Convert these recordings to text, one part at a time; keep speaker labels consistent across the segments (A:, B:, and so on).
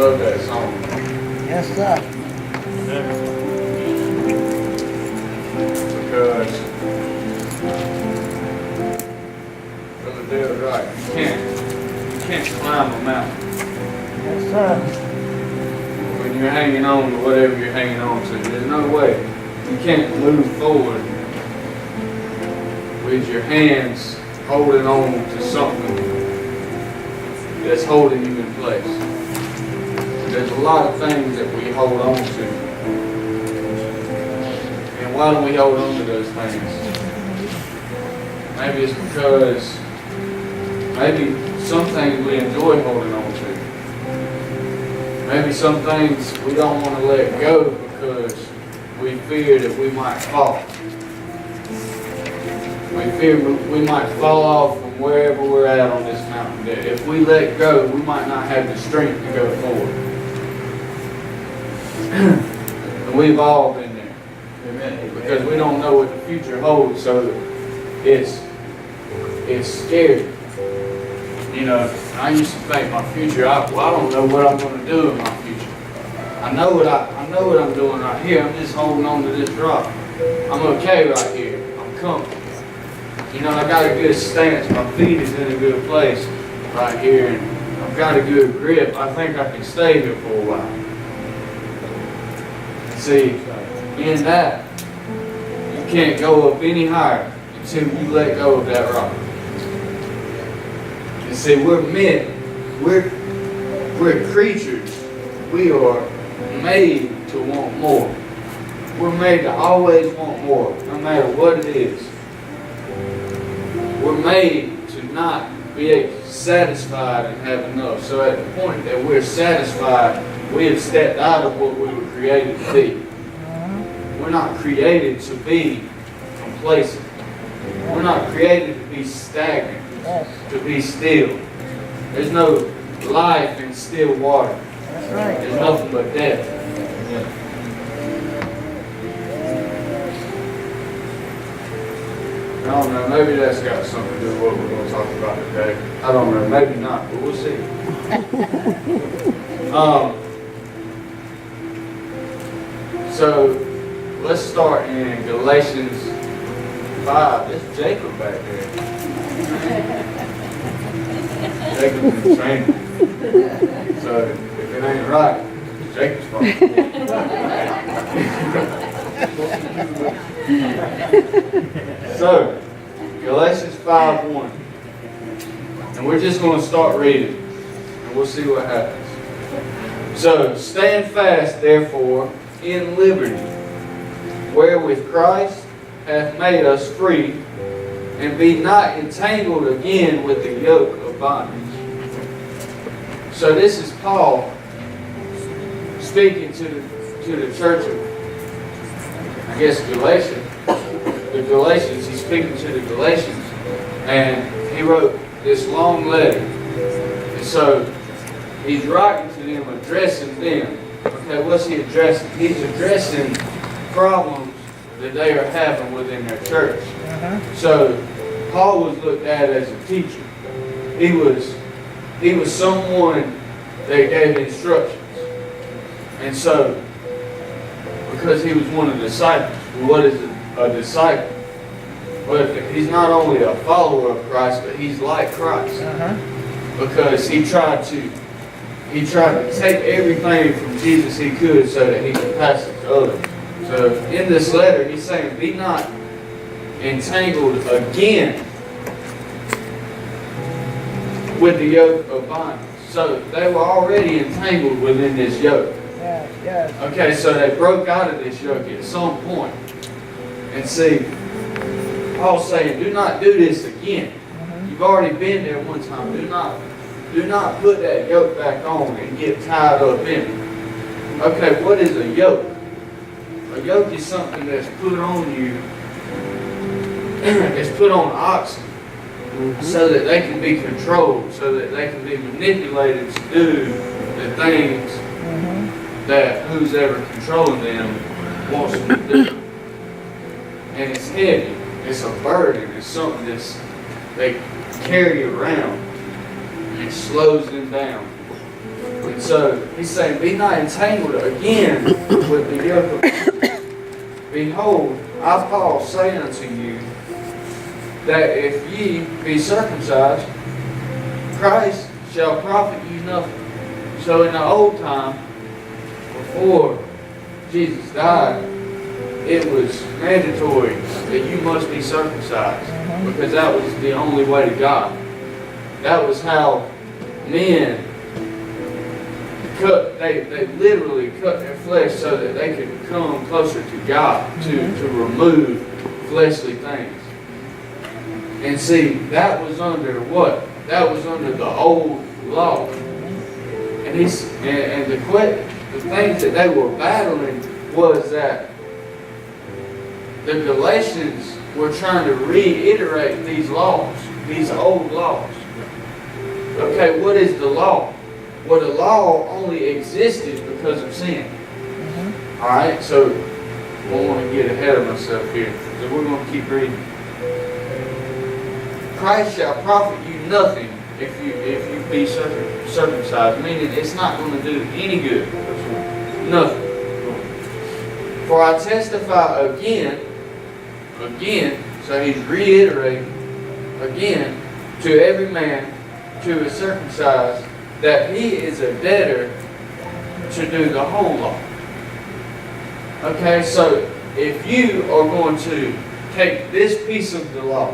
A: love that song.
B: Yes, sir.
A: Because Brother Dale's right. You can't climb a mountain
B: Yes, sir.
A: when you're hanging on to whatever you're hanging on to. There's no way. You can't move forward with your hands holding on to something that's holding you in place. There's a lot of things that we hold on to. And why don't we hold on to those things? Maybe it's because maybe some things we enjoy holding on to. Maybe some things we don't want to let go because we fear that we might fall. We fear we might fall off from wherever we're at on this mountain. That if we let go, we might not have the strength to go forward. And we've all been there. Amen. Because we don't know what the future holds, so it's scary. You know, I used to think my future, I don't know what I'm going to do in my future. I know what I'm doing right here. I'm just holding on to this rock. I'm okay right here. I'm comfortable. You know, I got a good stance. My feet is in a good place right here, and I've got a good grip. I think I can stay here for a while. See, in that, you can't go up any higher until you let go of that rock. And see, we're creatures. We are made to want more. We're made to always want more, no matter what it is. We're made to not be satisfied and have enough. So at the point that we're satisfied, we have stepped out of what we were created to be. We're not created to be complacent. We're not created to be stagnant, to be still. There's no life in still water.
B: That's right.
A: There's nothing but death. I don't know, maybe that's got something to do with what we're going to talk about today. I don't know, maybe not, but we'll see. So, let's start in Galatians 5. There's Jacob back there. Jacob's in training. So, if it ain't right, it's Jacob's fault. So, Galatians 5:1. And we're just going to start reading. And we'll see what happens. So, stand fast, therefore, in liberty, wherewith Christ hath made us free, and be not entangled again with the yoke of bondage. So this is Paul speaking to the church of, I guess, Galatians. The Galatians, he's speaking to the Galatians, and he wrote this long letter. And so he's writing to them, addressing them. Okay, what's he addressing? He's addressing problems that they are having within their church. So Paul was looked at as a teacher. He was someone that gave instructions. And so, because he was one of the disciples, what is a disciple? Well, he's not only a follower of Christ, but he's like Christ. Because he tried to take everything from Jesus he could so that he could pass it to others. So in this letter, he's saying, be not entangled again with the yoke of bondage. So they were already entangled within this yoke. Okay, so they broke out of this yoke at some point. And see, Paul's saying, do not do this again. You've already been there one time. Do not put that yoke back on and get tied up in it. Okay, what is a yoke? A yoke is something that's put on you. It's put on oxen so that they can be controlled, so that they can be manipulated to do the things that who's ever controlling them wants them to do. And it's heavy. It's a burden. It's something they carry around. It slows them down. And so he's saying, be not entangled again with the yoke of bondage. Behold, I, Paul, say unto you, that if ye be circumcised, Christ shall profit you nothing. So in the old time, before Jesus died, it was mandatory that you must be circumcised, because that was the only way to God. That was how men they literally cut their flesh so that they could come closer to God, to remove fleshly things. And see, that was under what? That was under the old law. And the things that they were battling was that the Galatians were trying to reiterate these laws, these old laws. Okay, what is the law? Well, the law only existed because of sin. Alright, so I don't want to get ahead of myself here. So we're going to keep reading. Christ shall profit you nothing if you be circumcised, meaning it's not going to do any good. Nothing. For I testify again, so he's reiterating again, to every man who is circumcised, that he is a debtor to do the whole law. Okay, so if you are going to take this piece of the law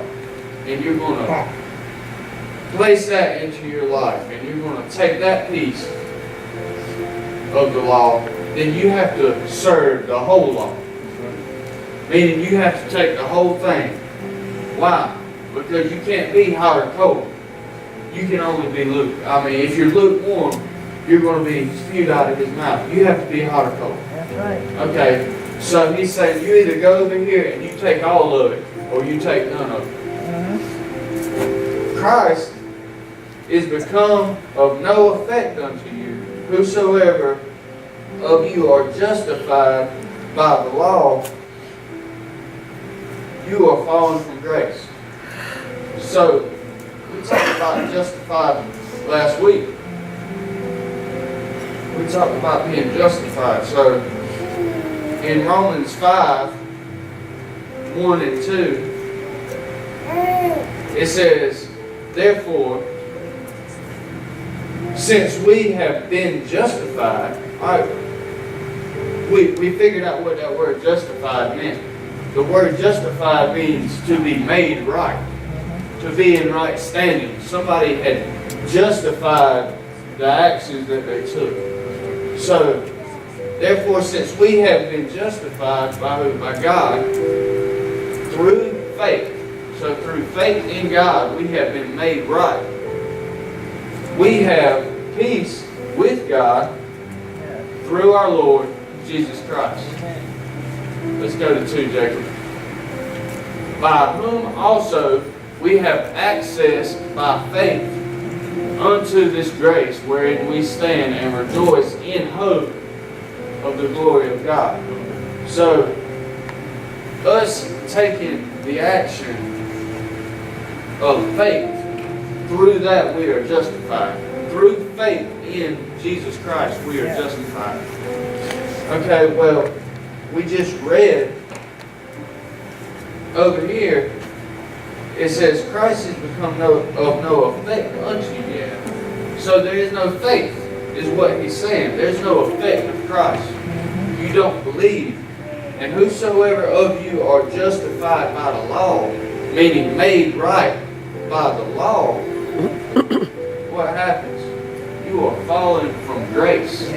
A: and you're going to place that into your life and you're going to take that piece of the law, then you have to serve the whole law. Meaning you have to take the whole thing. Why? Because you can't be hot or cold. You can only be lukewarm. I mean, if you're lukewarm, you're going to be spewed out of his mouth. You have to be hot or cold.
B: That's right.
A: Okay, so he's saying you either go over here and you take all of it, or you take none of it. Christ is become of no effect unto you, whosoever of you are justified by the law, you are fallen from grace. So, we talked about justified last week. We talked about being justified. So, in Romans 5:1 and 2, it says, therefore, since we have been justified, we figured out what that word justified meant. The word justified means to be made right, to be in right standing. Somebody had justified the actions that they took. So, therefore, since we have been justified by God through faith, so through faith in God, we have been made right. We have peace with God through our Lord Jesus Christ. Let's go to 2, Jacob. By whom also we have access by faith unto this grace wherein we stand and rejoice in hope of the glory of God. So, us taking the action of faith, through that we are justified. Through faith in Jesus Christ we are justified. Okay, well, we just read over here, it says Christ has become of no effect unto you yet. So there is no faith, is what he's saying. There's no effect of Christ. You don't believe. And whosoever of you are justified by the law, meaning made right by the law, what happens? You are fallen from grace.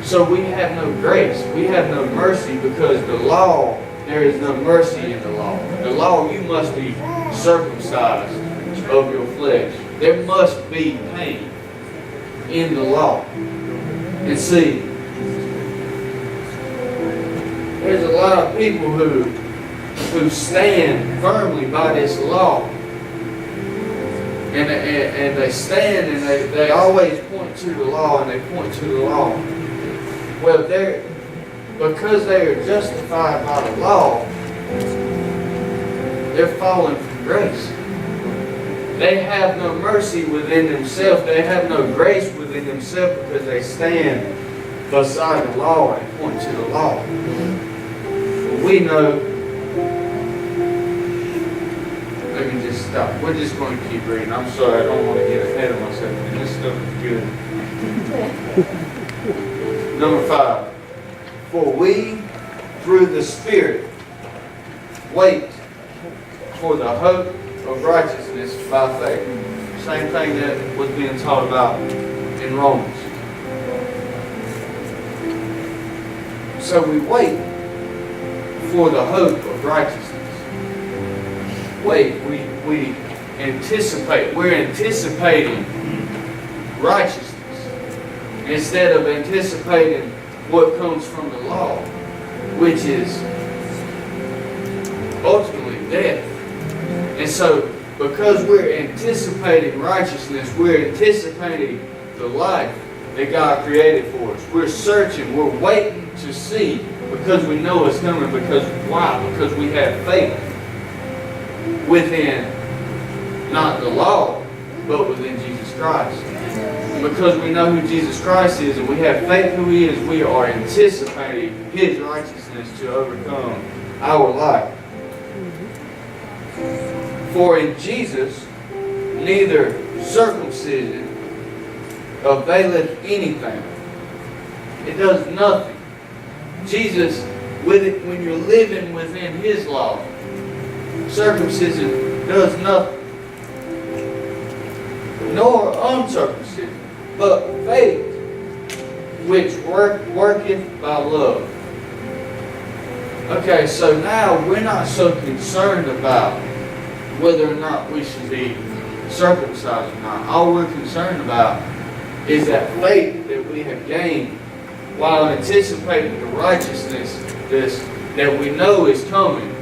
A: So we have no grace. We have no mercy, because the law, there is no mercy in the law. The law, you must be circumcised of your flesh. There must be pain in the law. And see, there's a lot of people who stand firmly by this law. And they stand and they always point to the law, and they point to the law. Well, because they are justified by the law, they're falling from grace. They have no mercy within themselves. They have no grace within themselves because they stand beside the law and point to the law. But we know, let me just stop. We're just going to keep reading. I'm sorry, I don't want to get ahead of myself. And this stuff is good. Number 5. For we, through the Spirit, wait for the hope of righteousness by faith. Same thing that was being taught about in Romans. So we wait for the hope of righteousness. Wait, we anticipate. We're anticipating righteousness instead of anticipating what comes from the law, which is ultimately death. And so, because we're anticipating righteousness, we're anticipating the life that God created for us. We're searching, we're waiting to see, because we know it's coming. Because why? Because we have faith within, not the law, but within Jesus Christ. Because we know who Jesus Christ is and we have faith who He is, we are anticipating His righteousness to overcome our life. For in Jesus, neither circumcision availeth anything. It does nothing. Jesus, when you're living within His law, circumcision does nothing. Nor uncircumcision, but faith which worketh by love. Okay, so now we're not so concerned about whether or not we should be circumcised or not. All we're concerned about is that faith that we have gained while anticipating the righteousness that we know is coming.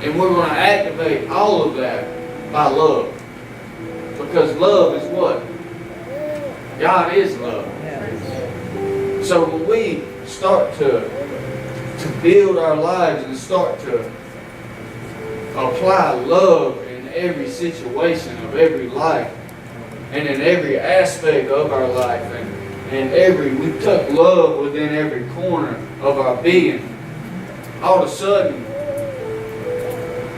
A: And we're going to activate all of that by love. Because love is what? God is love. So when we start to build our lives and start to apply love in every situation of every life and in every aspect of our life and we took love within every corner of our being, all of a sudden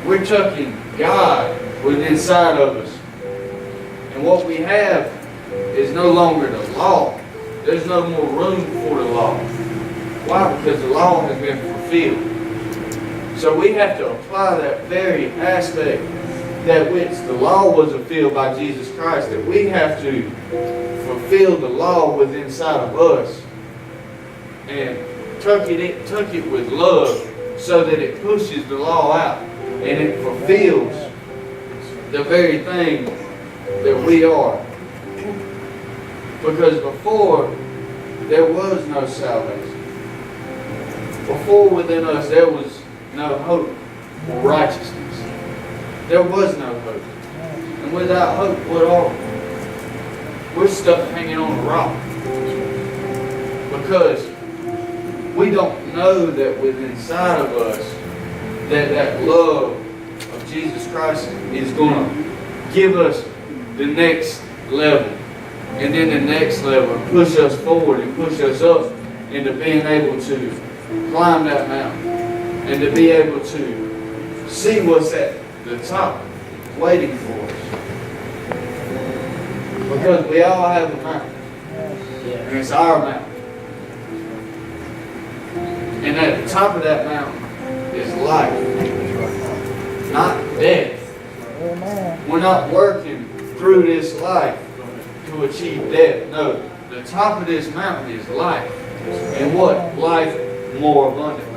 A: we're tucking God within inside of us. And what we have is no longer the law. There's no more room for the law. Why? Because the law has been fulfilled. So we have to apply that very aspect that which the law was fulfilled by Jesus Christ, that we have to fulfill the law within inside of us and tuck it with love so that it pushes the law out and it fulfills the very thing that we are. Because before, there was no salvation. Before within us, there was no hope for righteousness. There was no hope. And without hope, what are we? We're stuck hanging on a rock. Because we don't know that within inside of us, that love of Jesus Christ is going to give us the next level. And then the next level, push us forward and push us up into being able to climb that mountain and to be able to see what's at the top waiting for us. Because we all have a mountain. And it's our mountain. And at the top of that mountain is life, not death. We're not working through this life to achieve death. No, the top of this mountain is life. And what? Life more abundant.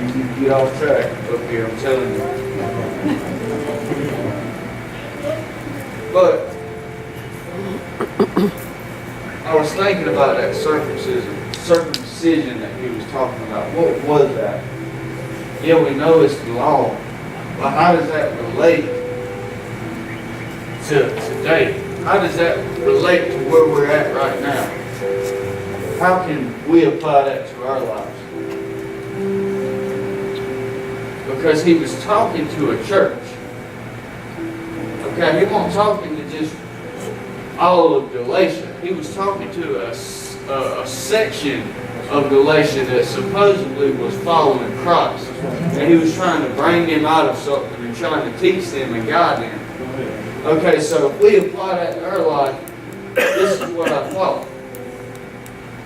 A: You get off track up here, I'm telling you. But I was thinking about that circumcision that he was talking about. What was that? Yeah, we know it's the law. But how does that relate to today? How does that relate to where we're at right now? How can we apply that to our lives? because he was talking to a church. Okay, he wasn't talking to just all of Galatia. He was talking to a section of Galatia that supposedly was following Christ. And he was trying to bring them out of something and trying to teach them and guide them. Okay, so if we apply that in our life, this is what I thought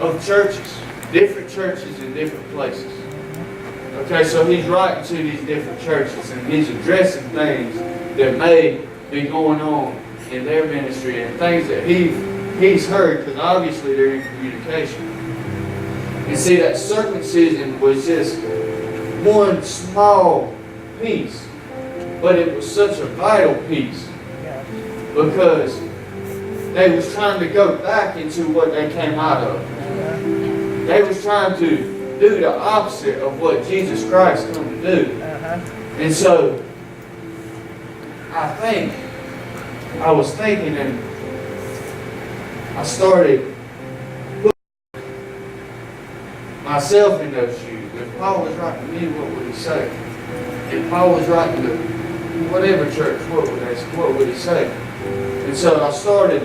A: of churches. Different churches in different places. Okay, so he's writing to these different churches and he's addressing things that may be going on in their ministry and things that he's heard, because obviously they're in communication. And see, that circumcision was just one small piece, but it was such a vital piece because they was trying to go back into what they came out of. They was trying to do the opposite of what Jesus Christ come to do. And so I was thinking, and I started putting myself in those shoes. If Paul was writing to me, what would he say? If Paul was writing to whatever church, what would he say? And so I started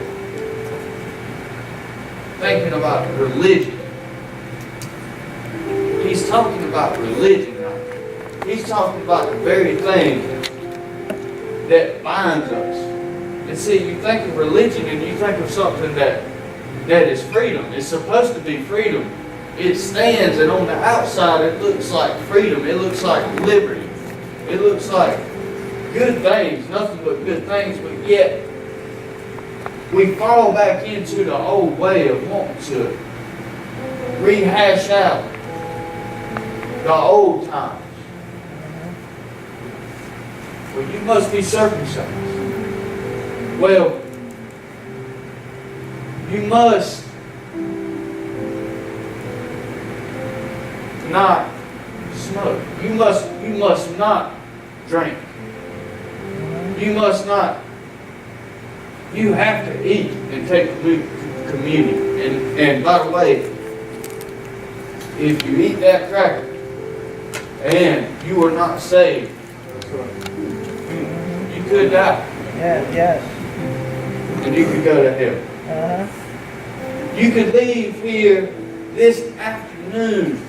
A: thinking about religion. He's talking about religion now. He's talking about the very thing that binds us. And see, you think of religion and you think of something that is freedom. It's supposed to be freedom. It stands, and on the outside it looks like freedom. It looks like liberty. It looks like good things, nothing but good things, but yet we fall back into the old way of wanting to rehash out the old times. Well, you must be circumcised. Well, you must not smoke. You must not drink. You must not. You have to eat and take communion. And by the way, if you eat that cracker and you are not saved, you could die.
B: Yes.
A: And you could go to hell. You could leave here this afternoon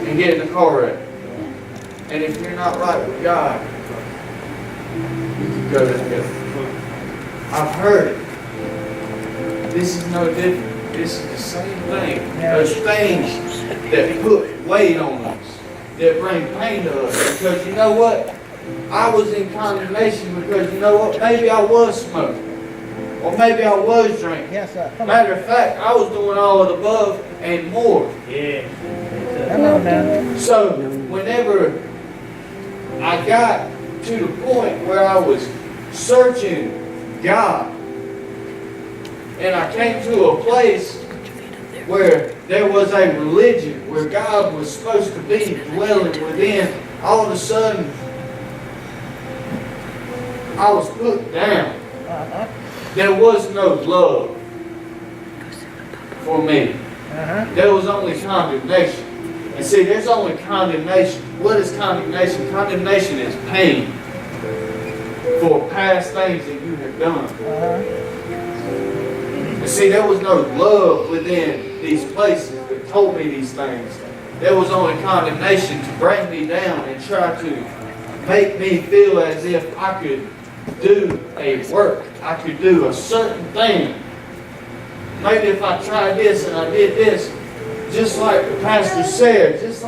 A: and get in a car wreck. And if you're not right with God, you could go to hell. I've heard it. This is no different. This is the same thing. Those things that put weight on us, that bring pain to us. Because you know what? I was in condemnation because you know what? Maybe I was smoking. Or maybe I was drinking.
B: Yes, sir.
A: Matter of fact, I was doing all of the above and more.
C: Yeah.
B: Come on now.
A: So whenever I got to the point where I was searching God, and I came to a place where there was a religion, where God was supposed to be dwelling within, all of a sudden, I was put down. There was no love for me. There was only condemnation. And see, there's only condemnation. What is condemnation? Condemnation is pain for past things that you have done. And see, there was no love within these places that told me these things. There was only condemnation to bring me down and try to make me feel as if I could do a work. I could do a certain thing. Maybe if I tried this and I did this, just like the pastor said, just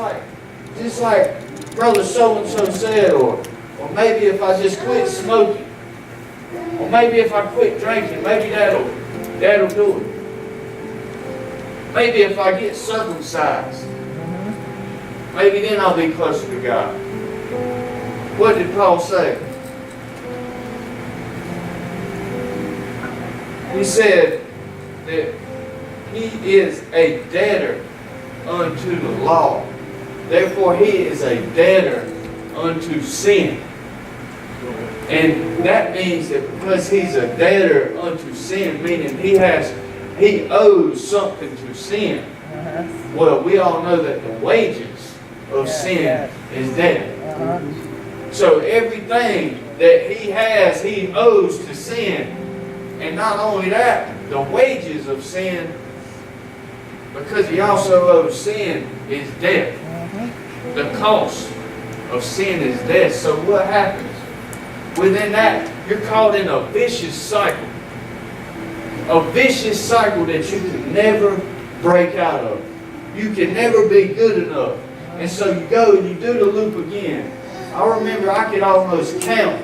A: like brother so-and-so said, or maybe if I just quit smoking, or maybe if I quit drinking, maybe that'll do it. Maybe if I get circumcised, maybe then I'll be closer to God. What did Paul say? He said that he is a debtor unto the law. Therefore, he is a debtor unto sin. And that means that because he's a debtor unto sin, meaning he owes something to sin. Well, we all know that the wages of sin
B: yes.
A: is death.
B: Uh-huh.
A: So everything that he owes to sin. And not only that, the wages of sin, because he also owes sin, is death.
B: Uh-huh.
A: The cost of sin is death. So what happens? Within that, you're caught in a vicious cycle. A vicious cycle that you can never break out of. You can never be good enough. And so you go and you do the loop again. I remember I could almost count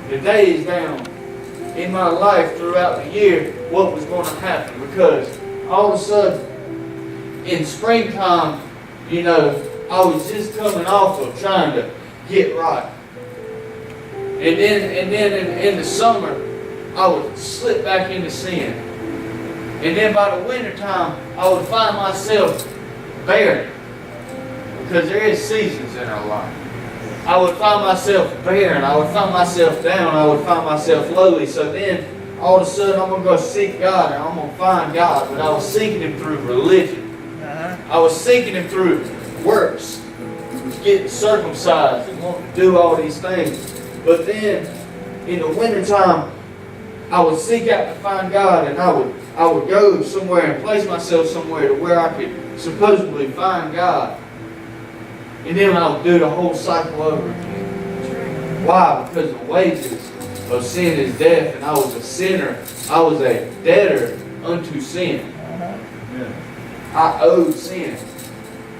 A: the days down in my life throughout the year what was going to happen. Because all of a sudden, in springtime, I was just coming off of trying to get right. And then in the summer, I would slip back into sin. And then by the wintertime, I would find myself barren. Because there is seasons in our life. I would find myself barren. I would find myself down. I would find myself lowly. So then, all of a sudden, I'm going to go seek God and I'm going to find God. But I was seeking Him through religion. I was seeking Him through works. Getting circumcised and wanting to do all these things. But then, in the wintertime, I would seek out to find God, and I would go somewhere and place myself somewhere to where I could supposedly find God. And then I would do the whole cycle over again. Why? Because the wages of sin is death, and I was a sinner. I was a debtor unto sin. I owed sin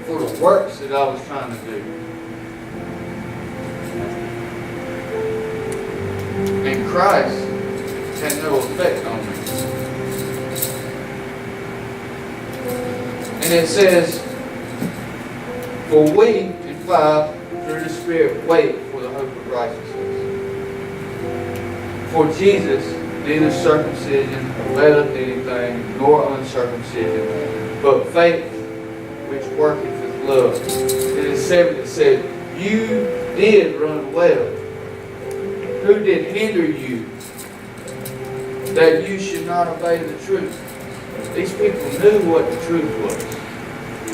A: for the works that I was trying to do. And Christ had no effect on me. And it says, for we, in 5, through the Spirit, wait for the hope of righteousness. For Jesus, neither circumcision availeth anything, nor uncircumcision, but faith which worketh with love. And in 7 it said, you did run well. Who did hinder you that you should not obey the truth? These people knew what the truth was.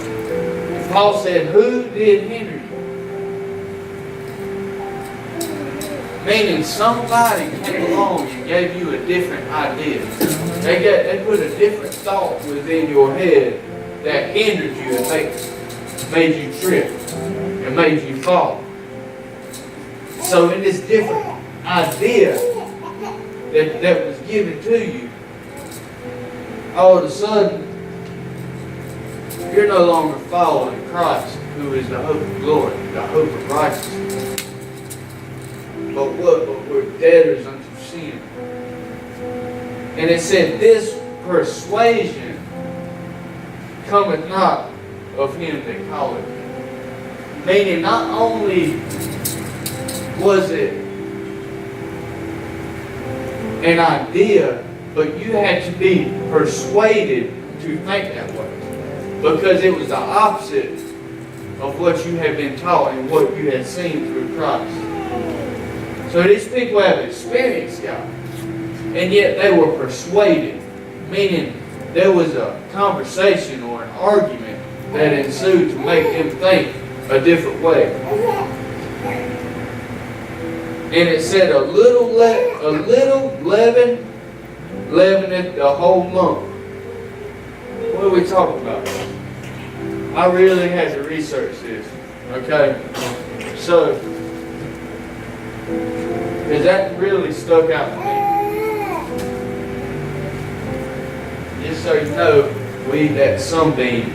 A: And Paul said, who did hinder you? Meaning somebody came along and gave you a different idea. They put a different thought within your head that hindered you and made you trip and made you fall. So in this different idea that was given to you, all of a sudden, you're no longer following Christ, who is the hope of glory, the hope of righteousness. But we're debtors unto sin. And it said, this persuasion cometh not of him that calleth. Meaning, not only was it an idea, but you had to be persuaded to think that way. Because it was the opposite of what you had been taught and what you had seen through Christ. So these people have experienced God, and yet they were persuaded. Meaning, there was a conversation or an argument that ensued to make them think a different way. And it said, a little leaven leaveneth the whole lump. What are we talking about? I really had to research this. Okay? So, because that really stuck out to me. Just so you know, we eat that sunbeam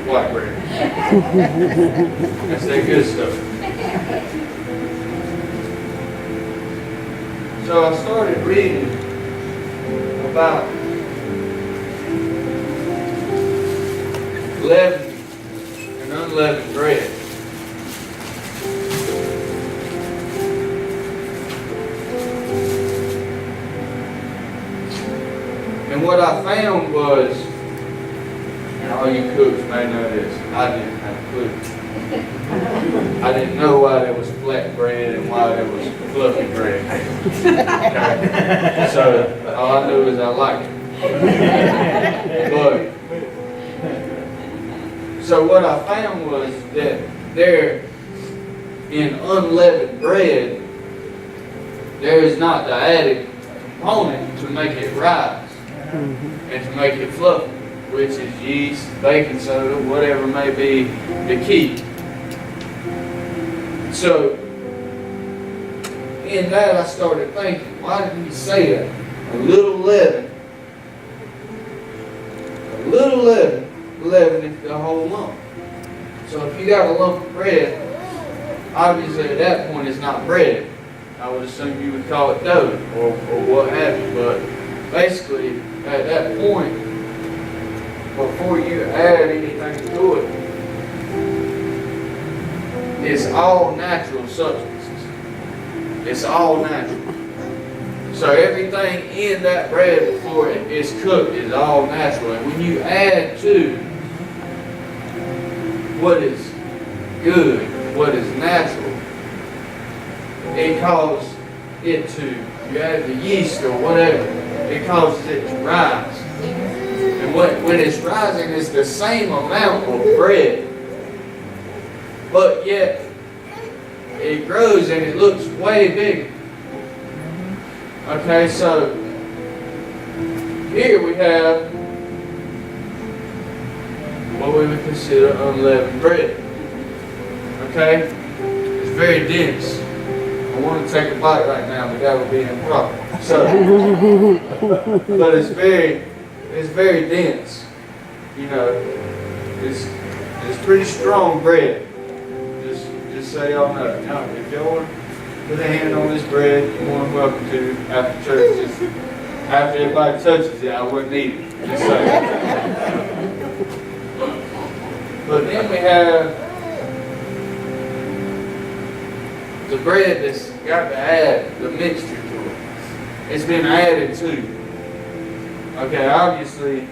A: white bread. That's that good stuff. So I started reading about leavened and unleavened bread. And what I found was, and all you cooks may know this, I didn't have a clue. I didn't know why there was flat bread and why there was fluffy bread. Okay. So all I knew is I liked it. But So what I found was that there, in unleavened bread, there is not the added component to make it rise and to make it fluffy, which is yeast, baking soda, whatever may be the key. So in that I started thinking, why did he say that? A little leaven leaveneth the whole lump. So if you got a lump of bread, obviously at that point it's not bread. I would assume you would call it dough or what have you. But basically at that point, before you add anything to it, it's all natural substances. It's all natural. So everything in that bread before it is cooked is all natural. And when you add to what is good, what is natural, it causes it to, you add the yeast or whatever, it causes it to rise. And when it's rising, it's the same amount of bread, but yet it grows and it looks way bigger. Okay, so here we have what we would consider unleavened bread. Okay? It's very dense. I want to take a bite right now, but that would be improper. So, but it's very dense. You know, it's pretty strong bread. Just so y'all know. Now, if y'all want to put a hand on this bread, you're more than welcome to after church. Just after everybody touches it, I wouldn't eat it. Just saying. But then we have the bread that's got to add the mixture to it. It's been added to. Okay, obviously,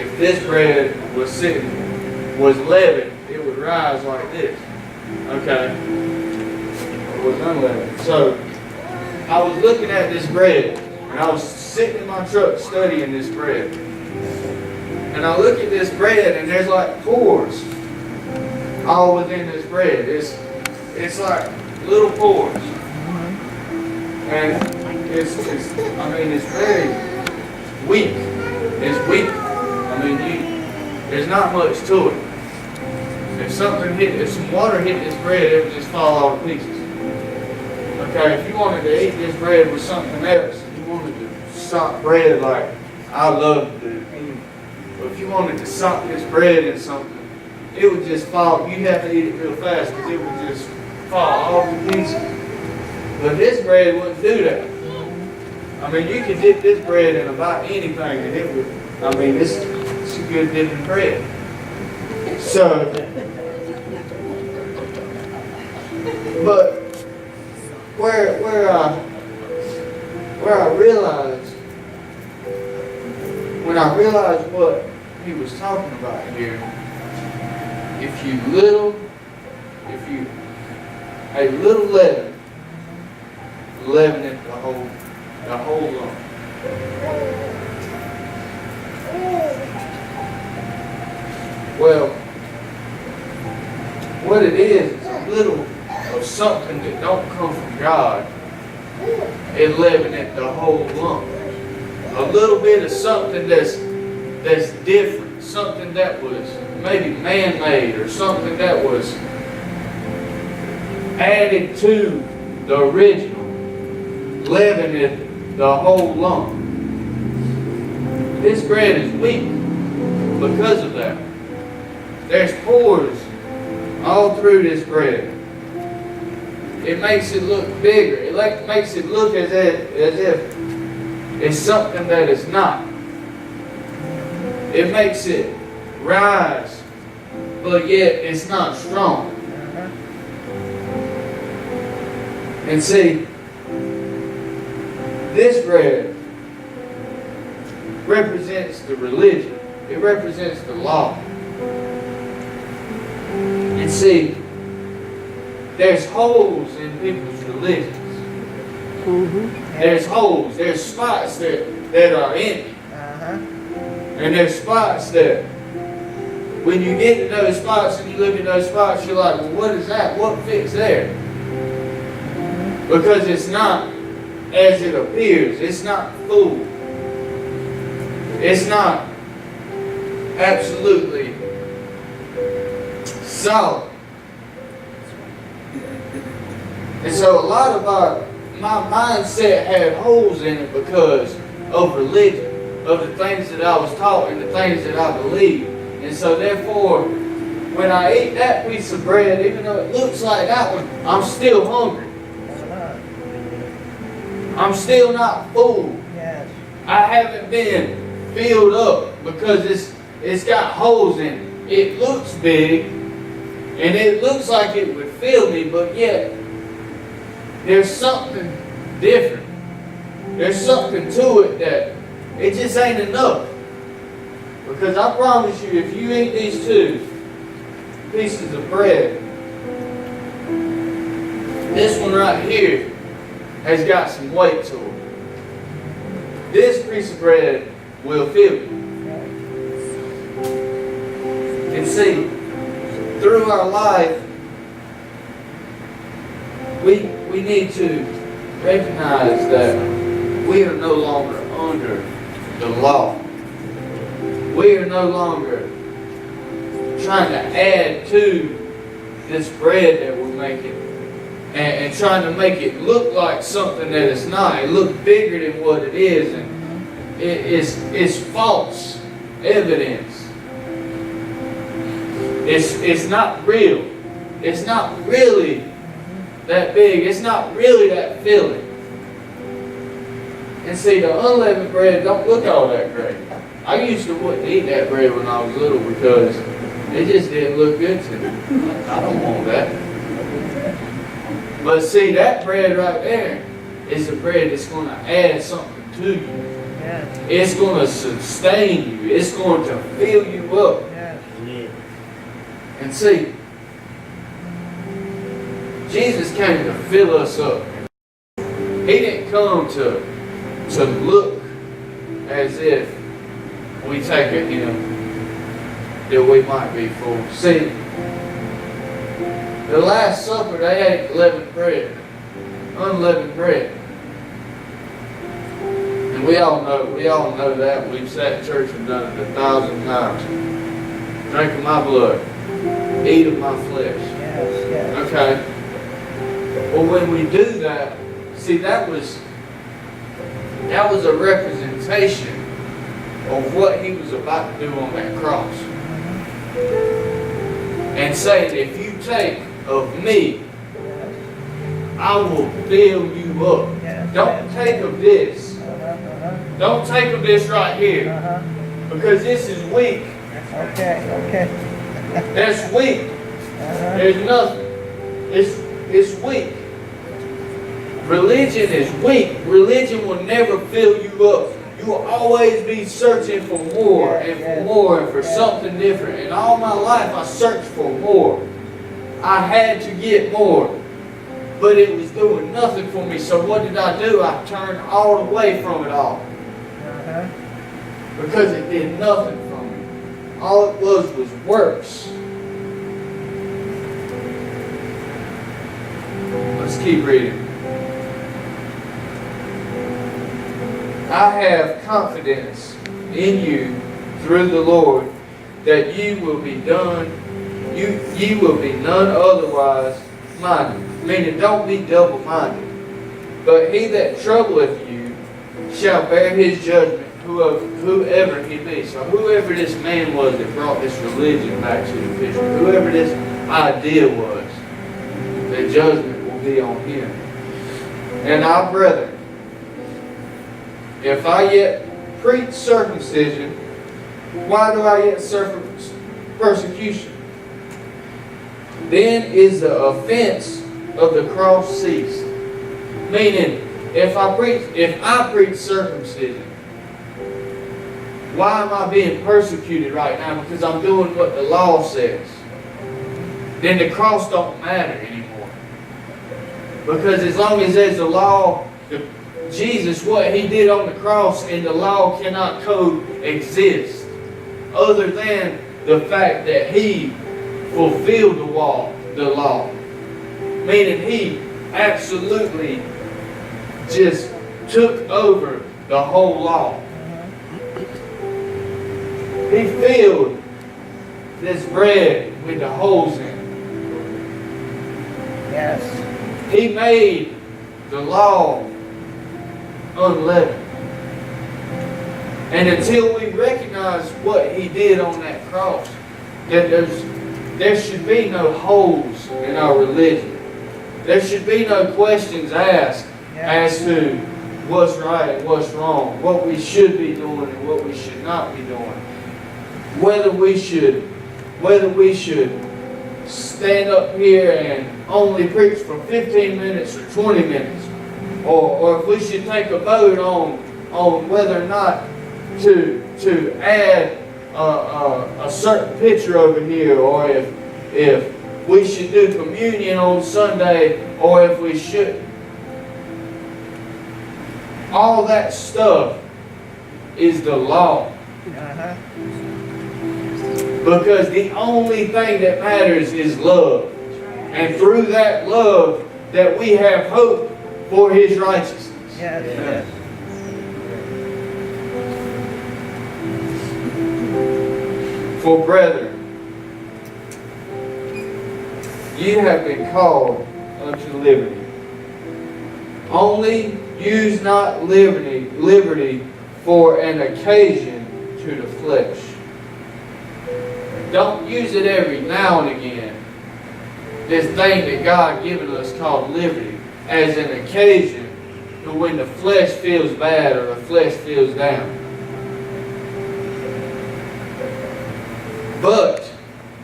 A: if this bread was leavened, it would rise like this. Okay? It was unleavened. So, I was looking at this bread, and I was sitting in my truck studying this bread. And I look at this bread, and there's like pores all within this bread. It's like little pores. And it's very weak. It's weak. I mean, there's not much to it. If some water hit this bread, it would just fall all to pieces. Okay, if you wanted to eat this bread with something else, if you wanted to sock bread like I love to do, but if you wanted to sock this bread in something, it would just fall. You'd have to eat it real fast because it would just fall all to pieces. But this bread wouldn't do that. I mean, you could dip this bread in about anything and it would, I mean, it's a good dipping bread. So, but where I realized, when I realized what he was talking about here, a little leaven it the whole lump. Well, what it is a little of something that don't come from God. It leaveneth the whole lump. A little bit of something that's different, something that was maybe man-made or something that was added to the original, leaveneth the whole lump. This bread is weak because of that. There's pores all through this bread. It makes it look bigger. It makes it look as if it's something that it's not. It makes it rise, but yet it's not strong. And see, this bread represents the religion. It represents the law. And see, there's holes in people's religions. There's holes. There's spots that are empty. And there's spots that when you get to those spots and you look at those spots, you're like, well, what is that? What fits there? Because it's not as it appears. It's not full. It's not absolutely solid. And so a lot of my mindset had holes in it because of religion, of the things that I was taught and the things that I believed. And so therefore, when I eat that piece of bread, even though it looks like that one, I'm still hungry. I'm still not full.
B: Yes.
A: I haven't been filled up because it's got holes in it. It looks big and it looks like it would fill me, but yet there's something different. There's something to it that it just ain't enough. Because I promise you, if you eat these two pieces of bread, this one right here has got some weight to it. This piece of bread will fill you. And see, through our life, we need to recognize that we are no longer under the law. We are no longer trying to add to this bread that we're making and trying to make it look like something that it's not. It looks bigger than what it is, and it's false evidence. It's not real. It's not really that big. It's not really that filling. And see, the unleavened bread don't look all that great. I used to wouldn't eat that bread when I was little because it just didn't look good to me. I don't want that. But see, that bread right there is the bread that's going to add something to you.
B: Yes.
A: It's going to sustain you. It's going to fill you up.
B: Yes.
A: And see, Jesus came to fill us up. He didn't come to look as if we take at Him that we might be full. See, the Last Supper, they ate unleavened bread. And we all know that. We've sat in church and done it 1,000 times. Drink of my blood, eat of my flesh.
B: Yes, yes.
A: Okay. Well, when we do that, see, that was a representation of what He was about to do on that cross. And saying, if you take of me, I will fill you up.
B: Yes,
A: Don't
B: yes.
A: take of this. Don't take of this right here. Because this is weak.
B: Okay.
A: That's weak. There's nothing. It's weak. Religion is weak. Religion will never fill you up. You will always be searching for more and for more and for something different. And all my life I searched for more. I had to get more. But it was doing nothing for me. So what did I do? I turned all away from it all. Because it did nothing for me. All it was works. Let's keep reading. I have confidence in you through the Lord that you will be done. You will be none otherwise minded. Meaning, don't be double-minded. But he that troubleth you shall bear his judgment, whoever he be. So whoever this man was that brought this religion back to the picture, whoever this idea was, the judgment will be on him. And our brethren, if I yet preach circumcision, why do I yet suffer persecution? Then is the offense of the cross ceased. Meaning, if I preach circumcision, why am I being persecuted right now? Because I'm doing what the law says. Then the cross don't matter anymore. Because as long as there's a law, Jesus, what He did on the cross and the law cannot coexist. other than the fact that he fulfilled the law. Meaning he absolutely just took over the whole law. He filled this bread with the holes in it.
B: Yes.
A: He made the law unleavened. And until we recognize what he did on that cross, that there should be no holes in our religion. There should be no questions asked as to what's right and what's wrong, what we should be doing and what we should not be doing. Whether we should stand up here and only preach for 15 minutes or 20 minutes, or if we should take a vote on whether or not to add a certain picture over here, or if we should do communion on Sunday, or if we shouldn't. All that stuff is the law. Because the only thing that matters is love. And through that love that we have hope for his righteousness.
B: Yes, yes.
A: For brethren, you have been called unto liberty. Only use not liberty for an occasion to the flesh. Don't use it every now and again. This thing that God given us called liberty as an occasion to when the flesh feels bad or the flesh feels down. But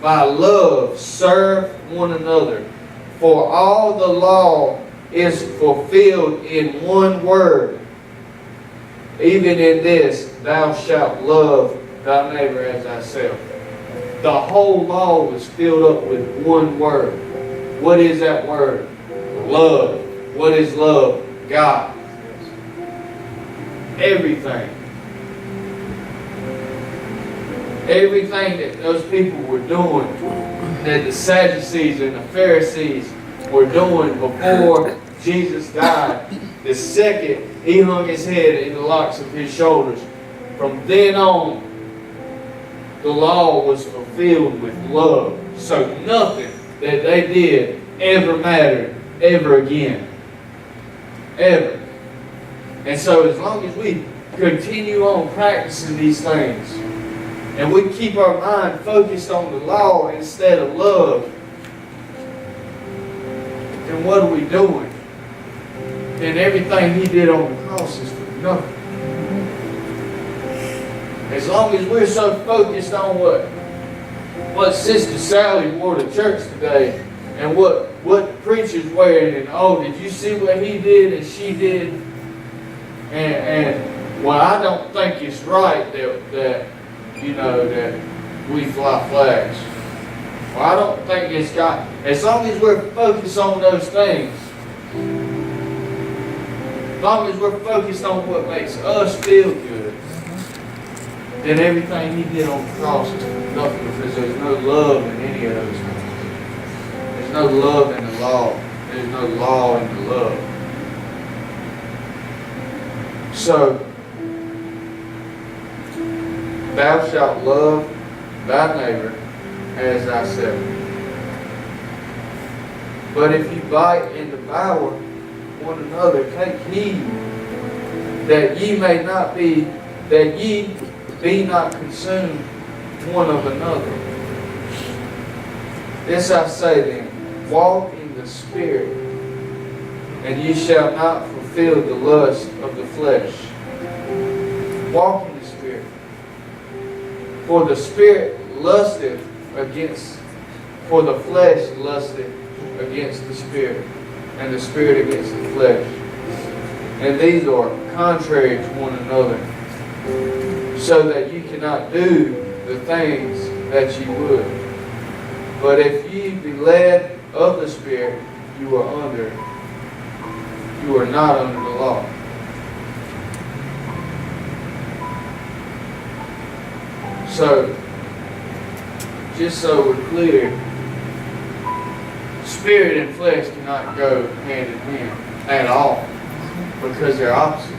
A: by love serve one another. For all the law is fulfilled in one word. Even in this, thou shalt love thy neighbor as thyself. The whole law was filled up with one word. What is that word? Love. What is love? God. Everything. Everything that those people were doing, that the Sadducees and the Pharisees were doing before Jesus died, the second he hung his head in the locks of his shoulders, from then on, the law was fulfilled with love. So nothing that they did ever mattered ever again. Ever. And so as long as we continue on practicing these things, and we keep our mind focused on the law instead of love, then what are we doing? Then everything he did on the cross is for nothing. As long as we're so focused on what Sister Sally wore to church today, and what the preacher's wearing, and oh, did you see what he did and she did? And well, I don't think it's right that we fly flags. Well, I don't think it's got. As long as we're focused on those things, as long as we're focused on what makes us feel good, then everything he did on the cross is nothing, because there's no love in any of those things. There's no love in the law. There's no law in the love. So, thou shalt love thy neighbor as thyself. But if you bite and devour one another, take heed that ye be not consumed one of another. This I say then, walk in the Spirit, and ye shall not fulfill the lust of the flesh. Walk in the Spirit. For the Spirit lusteth against, for the flesh lusteth against the Spirit, and the Spirit against the flesh. And these are contrary to one another, so that you cannot do the things that ye would. But if ye be led of the Spirit, you are not under the law. So, just so we're clear, spirit and flesh cannot go hand in hand at all because they're opposites.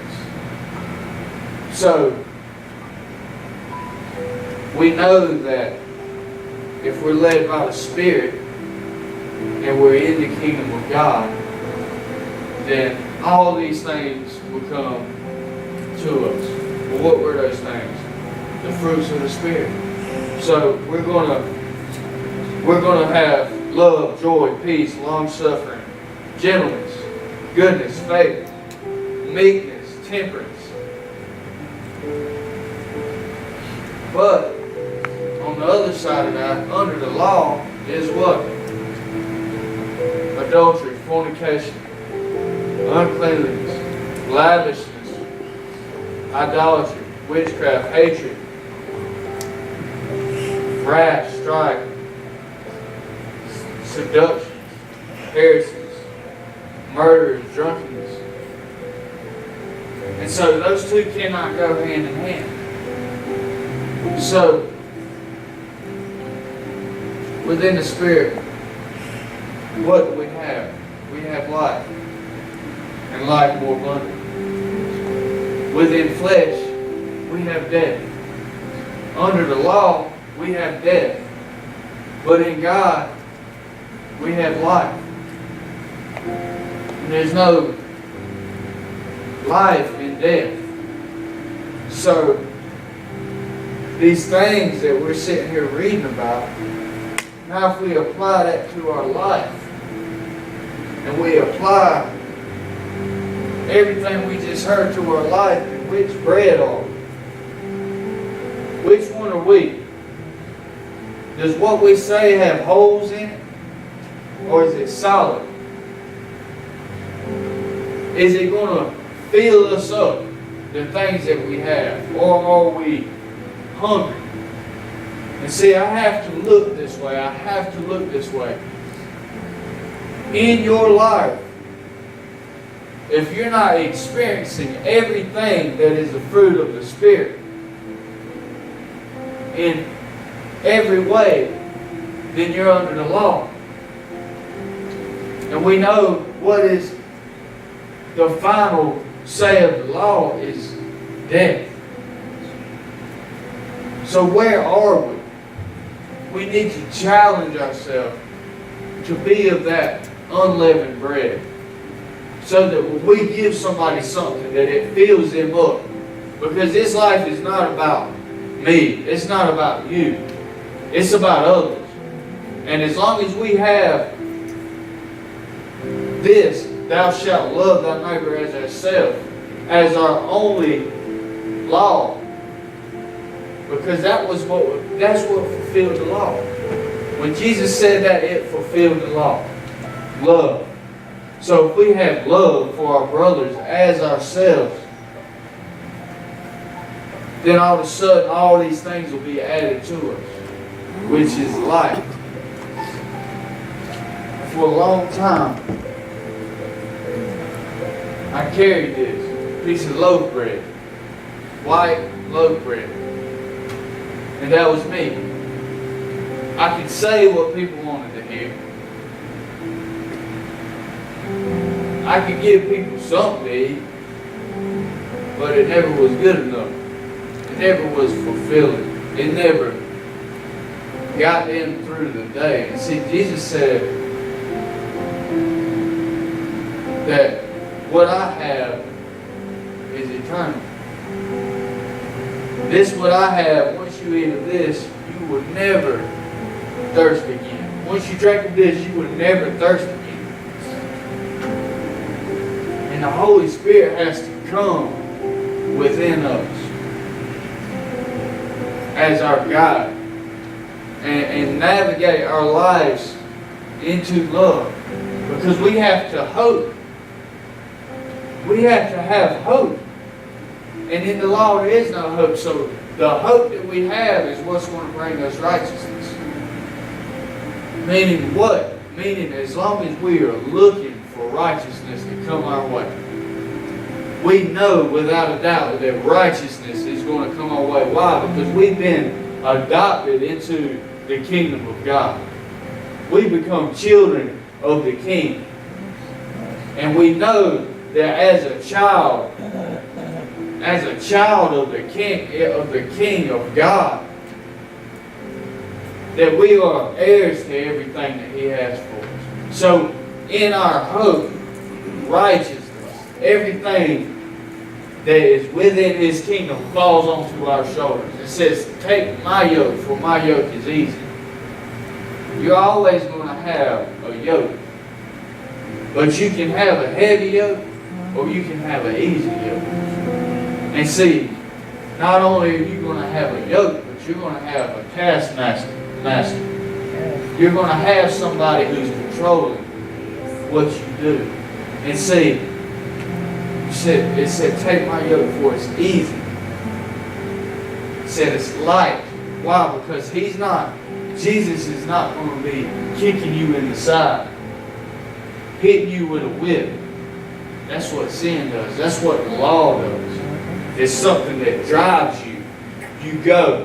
A: So, we know that if we're led by the Spirit and we're in the kingdom of God, then all these things will come to us. Well, what were those things? The fruits of the Spirit. So we're gonna have love, joy, peace, long-suffering, gentleness, goodness, faith, meekness, temperance. But on the other side of that, under the law, is what? Adultery, fornication, uncleanliness, lavishness, idolatry, witchcraft, hatred, wrath, strife, seduction, heresies, murders, drunkenness. And so those two cannot go hand in hand. So, within the Spirit, what do we have? We have life, and life more abundant. Within flesh, we have death. Under the law, we have death. But in God, we have life. And there's no life in death. So, these things that we're sitting here reading about, now if we apply that to our life, and we apply everything we just heard to our life, and which bread are we? Which one are we? Does what we say have holes in it? Or is it solid? Is it going to fill us up, the things that we have? Or are we hungry? And see, I have to look this way. I have to look this way. In your life, if you're not experiencing everything that is the fruit of the Spirit in every way, then you're under the law. And we know what is the final say of the law is death. So where are we? We need to challenge ourselves to be of that unleavened bread. So that when we give somebody something, that it fills them up. Because this life is not about me. It's not about you. It's about others. And as long as we have this, thou shalt love thy neighbor as thyself, as our only law. Because that's what fulfilled the law. When Jesus said that, it fulfilled the law. Love. So if we have love for our brothers as ourselves, then all of a sudden all these things will be added to us, which is life. For a long time, I carried this piece of loaf bread, white loaf bread. And that was me. I could say what people wanted to hear. I could give people something to eat, but it never was good enough. It never was fulfilling. It never got them through the day. And see, Jesus said that what I have is eternal. This what I have, once you eat of this, you will never thirst again. Once you drink of this, you will never thirst again. And the Holy Spirit has to come within us as our guide and navigate our lives into love. Because we have to hope. We have to have hope. And in the law there is no hope. So the hope that we have is what's going to bring us righteousness. Meaning what? Meaning as long as we are looking for righteousness to come our way, we know without a doubt that righteousness is going to come our way. Why? Because we've been adopted into the kingdom of God. We become children of the King. And we know that as a child of the King of God, that we are heirs to everything that He has for us. So in our hope, righteousness, everything that is within His kingdom falls onto our shoulders. It says, take my yoke, for my yoke is easy. You're always going to have a yoke. But you can have a heavy yoke, or you can have an easy yoke. And see, not only are you going to have a yoke, but you're going to have a taskmaster. You're going to have somebody who's controlling what you do. And see, it said, take my yoke, for it's easy. It said it's light. Why? Because Jesus is not going to be kicking you in the side, hitting you with a whip. That's what sin does. That's what the law does. It's something that drives you. You go,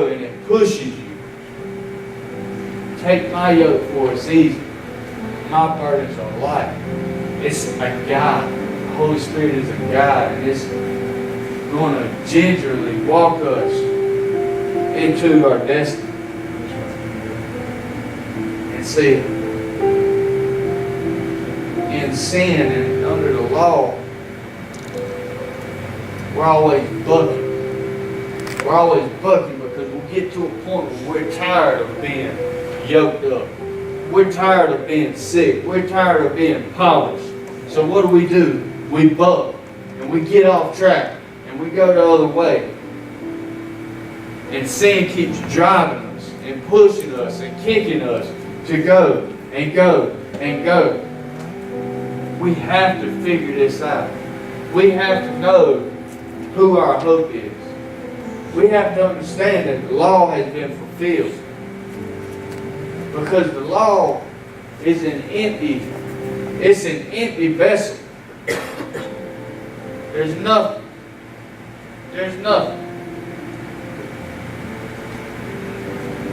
A: and it pushes you. Take my yoke, for it's easy. My burdens are light. It's a guide. The Holy Spirit is a guide, and it's going to gingerly walk us into our destiny. And see, in sin and under the law, we're always bucking. We're always bucking because we'll get to a point where we're tired of being yoked up. We're tired of being sick. We're tired of being polished. So what do? We buck and we get off track and we go the other way. And sin keeps driving us and pushing us and kicking us to go and go and go. We have to figure this out. We have to know who our hope is. We have to understand that the law has been fulfilled. Because the law is an empty vessel. There's nothing.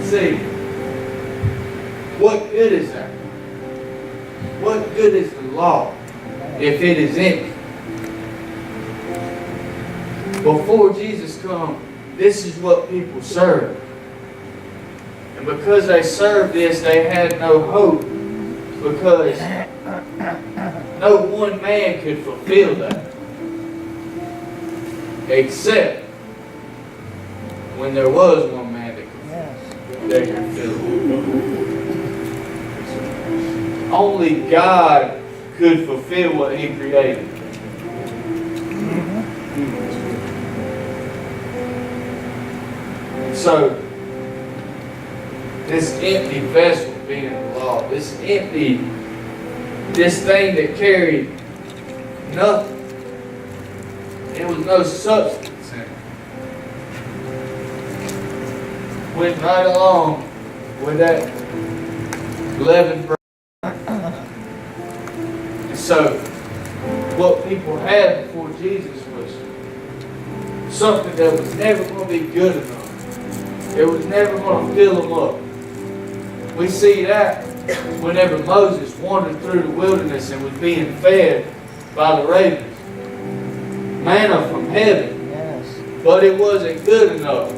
A: See, what good is that? What good is the law if it is empty? Before Jesus come, this is what people served. And because they served this, they had no hope. Because no one man could fulfill that. Except when there was one man that could fulfill it. Only God could fulfill what He created. So, this empty vessel being the law, this thing that carried nothing. There was no substance in it. Went right along with that leavened bread. And so, what people had before Jesus was something that was never going to be good enough. It was never going to fill them up. We see that whenever Moses wandered through the wilderness and was being fed by the ravens. Manna from heaven.
B: Yes.
A: But it wasn't good enough.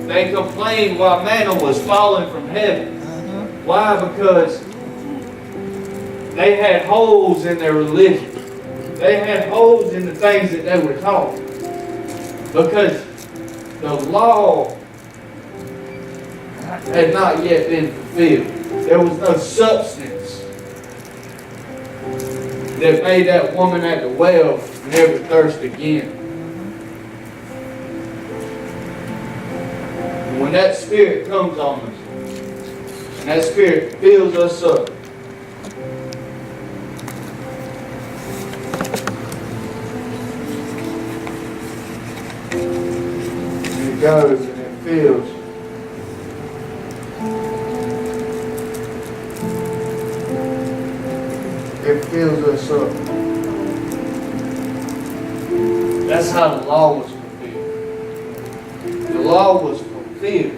A: They complained why manna was falling from heaven. Why? Because they had holes in their religion. They had holes in the things that they were taught. Because the law had not yet been fulfilled. There was no substance that made that woman at the well never thirst again. And when that Spirit comes on us, and that Spirit fills us up, and it goes and it fills. It fills us up. That's how the law was fulfilled. The law was fulfilled filled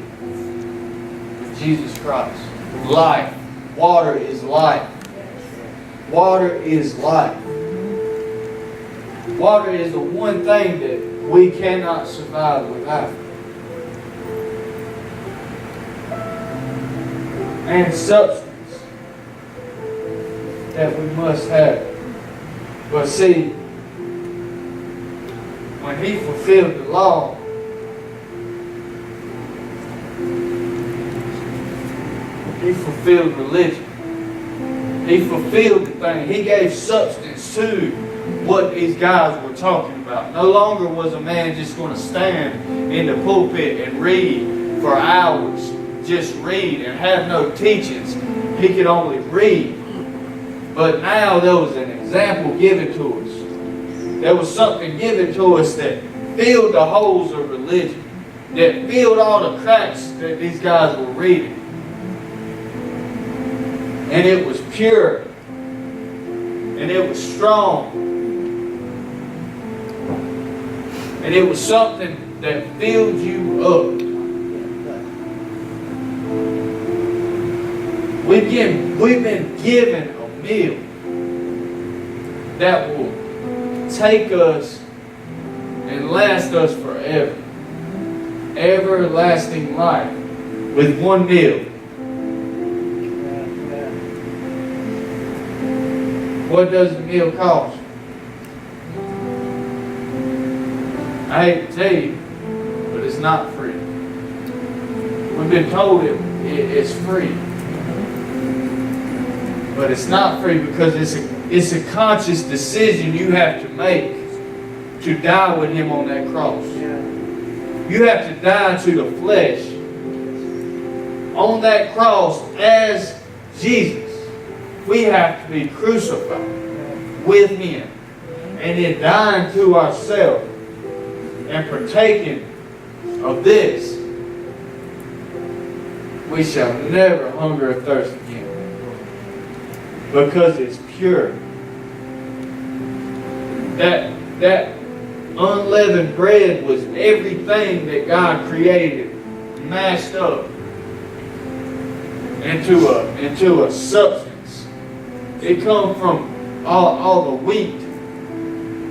A: with Jesus Christ. Life. Water is life. Water is life. Water is the one thing that we cannot survive without. And substance that we must have. But see, when He fulfilled the law, He fulfilled religion. He fulfilled the thing. He gave substance to what these guys were talking about. No longer was a man just going to stand in the pulpit and read for hours. Just read and have no teachings. He could only read. But now there was an example given to us. There was something given to us that filled the holes of religion. That filled all the cracks that these guys were reading. And it was pure. And it was strong. And it was something that filled you up. We've been given a meal that will take us and last us forever. Everlasting life with one meal. What does the meal cost? I hate to tell you, but it's not free. We've been told it's free. But it's not free because it's a conscious decision you have to make to die with Him on that cross. You have to die to the flesh on that cross as Jesus. We have to be crucified with Him and then dying to ourselves and partaking of this. We shall never hunger or thirst again because it's pure. That unleavened bread was everything that God created mashed up into a substance. It come from all the wheat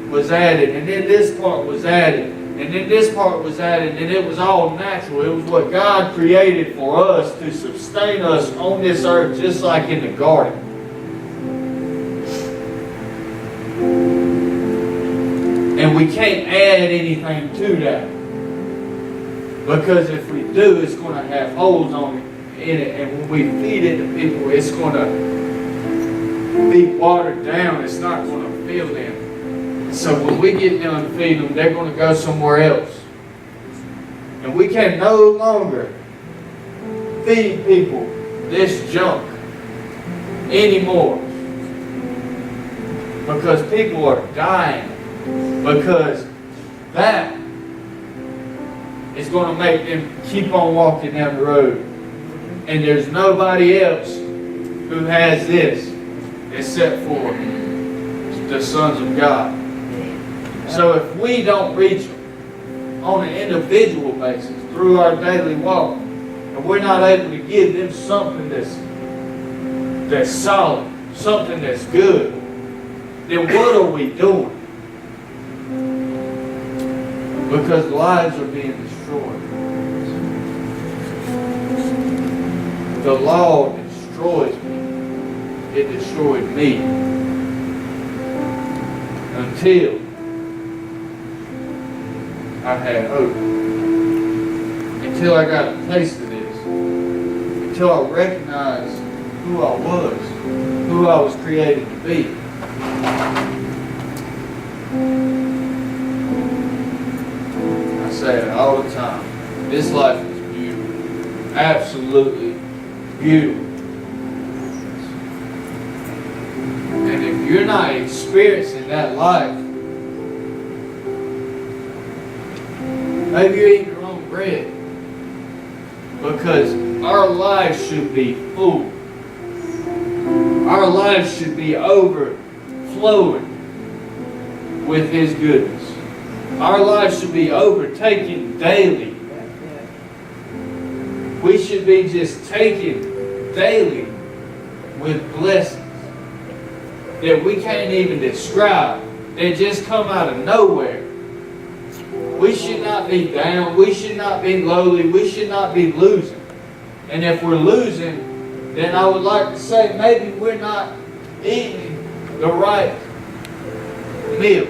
A: was added, and then this part was added, and then this part was added, and it was all natural. It was what God created for us to sustain us on this earth, just like in the garden. And we can't add anything to that. Because if we do, it's going to have holes in it. And when we feed it to people, it's going to be watered down. It's not going to fill them. So when we get done feeding them, they're going to go somewhere else. And we can no longer feed people this junk anymore. Because people are dying. Because that is going to make them keep on walking down the road. And there's nobody else who has this except for the sons of God. So if we don't reach them on an individual basis through our daily walk, and we're not able to give them something that's solid, something that's good, then what are we doing? Because lives are being destroyed. The law destroys me. It destroyed me. Until I had hope. Until I got a taste of this. Until I recognized who I was created to be. I say it all the time. This life is beautiful. Absolutely beautiful. And if you're not experiencing that life, maybe you're eating the wrong bread. Because our lives should be full. Our lives should be overflowing with His goodness. Our lives should be overtaken daily We should be just taken daily with blessings that we can't even describe. They just come out of nowhere. We should not be down. We should not be lowly. We should not be losing. And if we're losing, then I would like to say maybe we're not eating the right meal.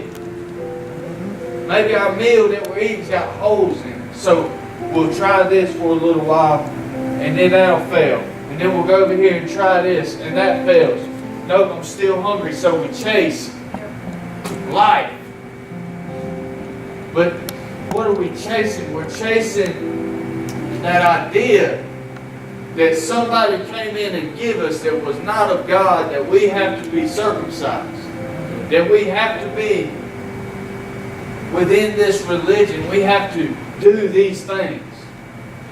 A: Maybe our meal that we're eating's got holes in it. So we'll try this for a little while, and then that'll fail. And then we'll go over here and try this, and that fails. Nope, I'm still hungry, so we chase life. But what are we chasing? We're chasing that idea that somebody came in and gave us that was not of God, that we have to be circumcised, that we have to be within this religion, we have to do these things.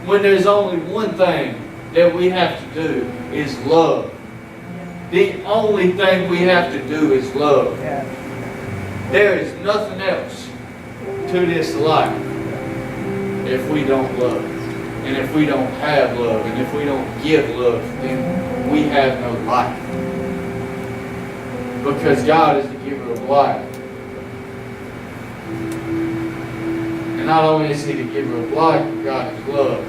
A: When there's only one thing that we have to do is love. The only thing we have to do is love.
B: Yeah.
A: There is nothing else to this life if we don't love. And if we don't have love, and if we don't give love, then we have no life. Because God is the giver of life. And not only is He the giver of life, but God is love.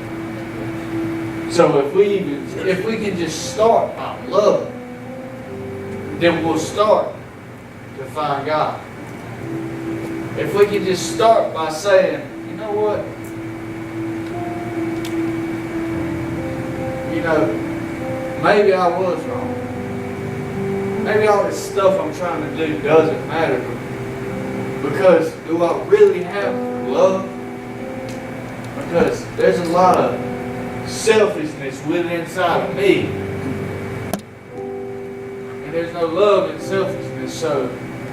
A: So if we can just start by love, then we'll start to find God. If we can just start by saying, you know what? You know, maybe I was wrong. Maybe all this stuff I'm trying to do doesn't matter. Because do I really have love? Because there's a lot of selfishness within inside of me. And there's no love in selfishness. So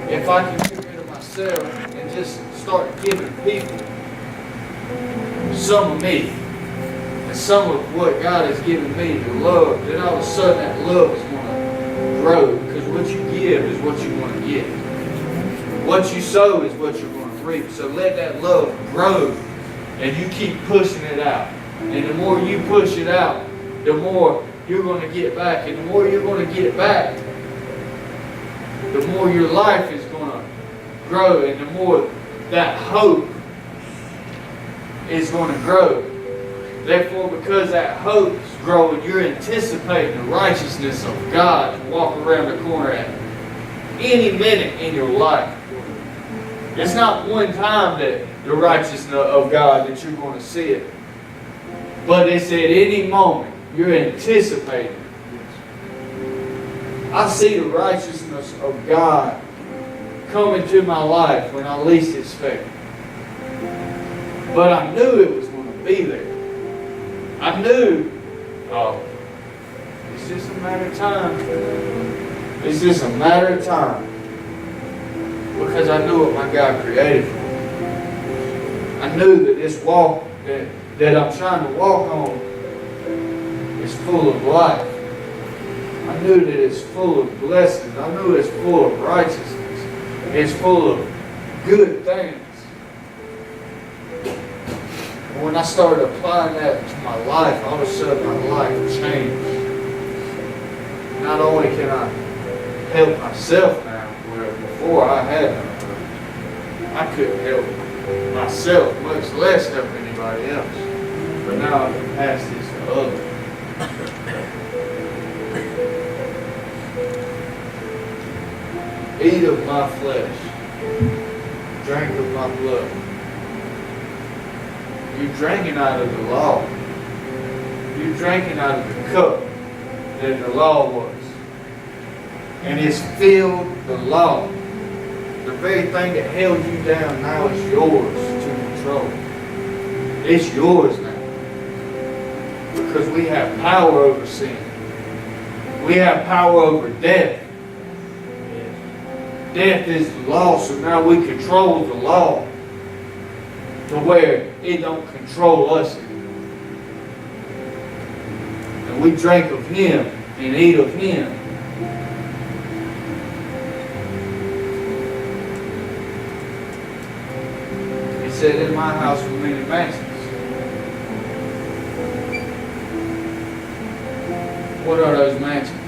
A: if I can get rid of myself and just start giving people some of me, and some of what God has given me to love, then all of a sudden that love is going to grow. Because what you give is what you want to get. What you sow is what you're going to reap. So let that love grow, and you keep pushing it out. And the more you push it out, the more you're going to get back. And the more you're going to get back, the more your life is going to grow, and the more that hope is going to grow. Therefore, because that hope is growing, you're anticipating the righteousness of God to walk around the corner at any minute in your life. It's not one time that the righteousness of God that you're going to see it. But it's at any moment you're anticipating. I see the righteousness of God come into my life when I least expect it. But I knew it was going to be there. I knew, it's just a matter of time. It's just a matter of time. Because I knew what my God created for me. I knew that this walk that I'm trying to walk on is full of life. I knew that it's full of blessings. I knew it's full of righteousness. It's full of good things. And when I started applying that to my life, all of a sudden my life changed. Not only can I help myself now, where before I had no hope. I couldn't help myself, much less help anybody else. But now I can pass this to others. Eat of my flesh, drink of my blood. You're drinking out of the law. You're drinking out of the cup that the law was. And it's filled the law. The very thing that held you down now is yours to control. It's yours now. Because we have power over sin. We have power over death. Death is the law, so now we control the law to where it don't control us anymore. And we drink of Him and eat of Him. He said, in my house were many mansions. What are those mansions?